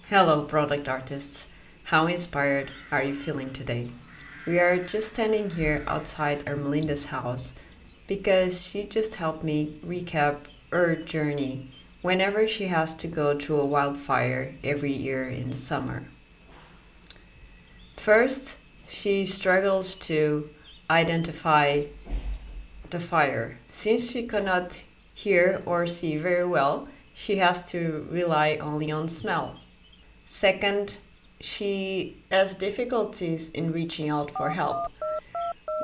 Hello, product artists. How inspired are you feeling today? We are just standing here outside Ermelinda's house because she just helped me recap her journey whenever she has to go to a wildfire every year in the summer. First, she struggles to identify the fire. Since she cannot hear or see very well, she has to rely only on smell. Second, she has difficulties in reaching out for help.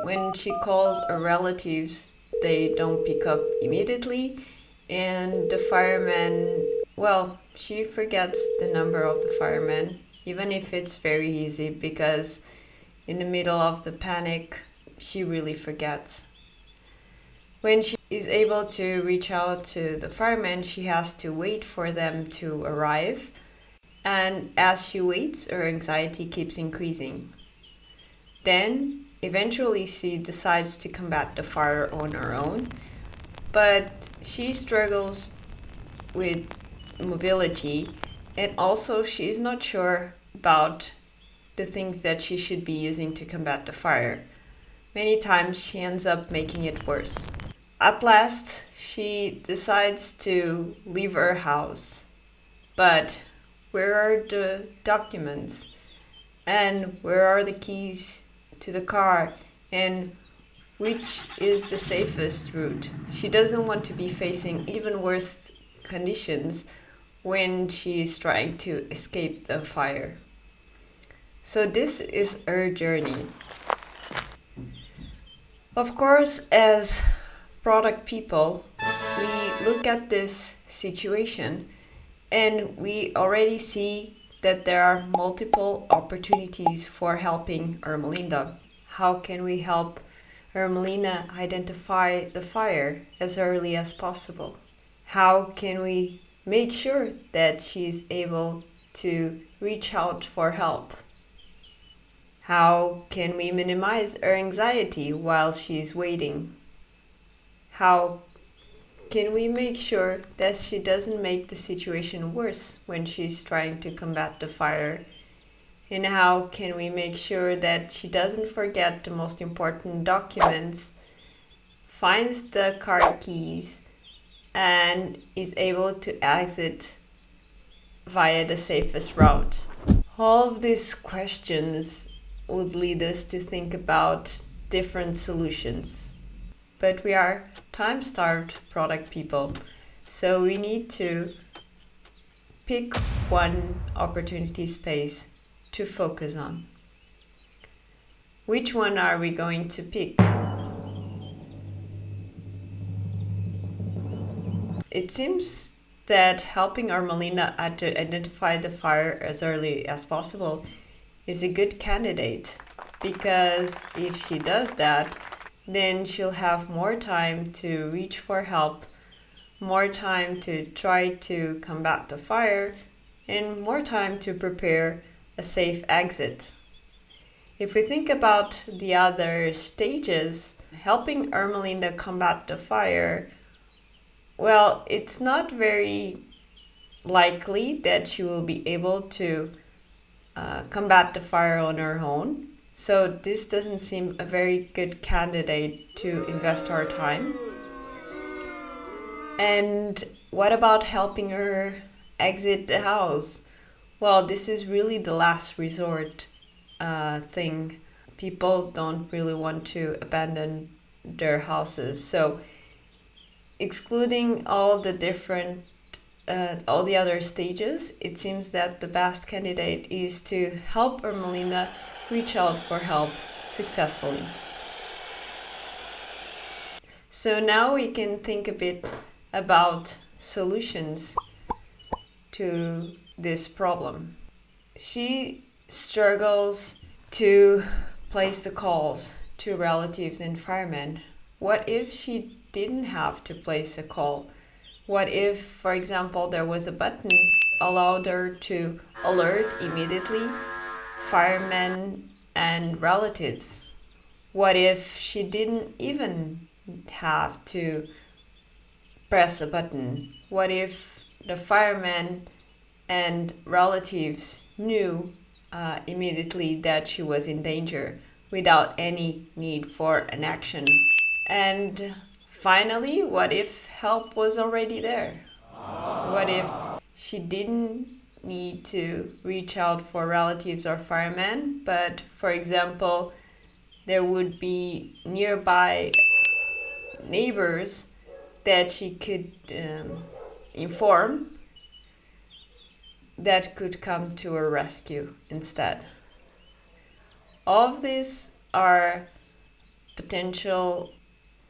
When she calls her relatives, they don't pick up immediately, and the firemen, well, she forgets the number of the firemen, even if it's very easy, because in the middle of the panic, she really forgets. When she is able to reach out to the firemen, she has to wait for them to arrive. And as she waits, her anxiety keeps increasing. Then, eventually, she decides to combat the fire on her own, but she struggles with mobility, and also she is not sure about the things that she should be using to combat the fire. Many times, she ends up making it worse. At last, she decides to leave her house, but where are the documents? And where are the keys to the car? And which is the safest route? She doesn't want to be facing even worse conditions when she is trying to escape the fire. So this is her journey. Of course, as product people, we look at this situation and we already see that there are multiple opportunities for helping Ermelinda. How can we help Ermelinda identify the fire as early as possible? How can we make sure that she's able to reach out for help? How can we minimize her anxiety while she's waiting? How can we make sure that she doesn't make the situation worse when she's trying to combat the fire? And how can we make sure that she doesn't forget the most important documents, finds the car keys, and is able to exit via the safest route? All of these questions would lead us to think about different solutions. But we are time-starved product people, so we need to pick one opportunity space to focus on. Which one are we going to pick? It seems that helping Ermelinda to identify the fire as early as possible is a good candidate, because if she does that, then she'll have more time to reach for help, more time to try to combat the fire, and more time to prepare a safe exit. If we think about the other stages, helping Ermelinda combat the fire, well, it's not very likely that she will be able to combat the fire on her own. So this doesn't seem a very good candidate to invest our time. And what about helping her exit the house? Well, this is really the last resort thing. People don't really want to abandon their houses. So excluding all the other stages, it seems that the best candidate is to help Ermelinda reach out for help successfully. So now we can think a bit about solutions to this problem. She struggles to place the calls to relatives and firemen. What if she didn't have to place a call? What if, for example, there was a button allowed her to alert immediately firemen and relatives? What if she didn't even have to press a button? What if the firemen and relatives knew immediately that she was in danger without any need for an action. And finally, what if help was already there? What if she didn't need to reach out for relatives or firemen, but for example, there would be nearby neighbors that she could inform that could come to her rescue instead. All of these are potential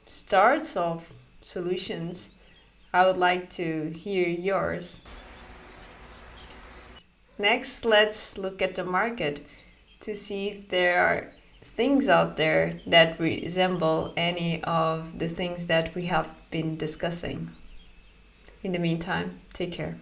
starts of solutions. I would like to hear yours. Next, let's look at the market to see if there are things out there that resemble any of the things that we have been discussing. In the meantime, take care.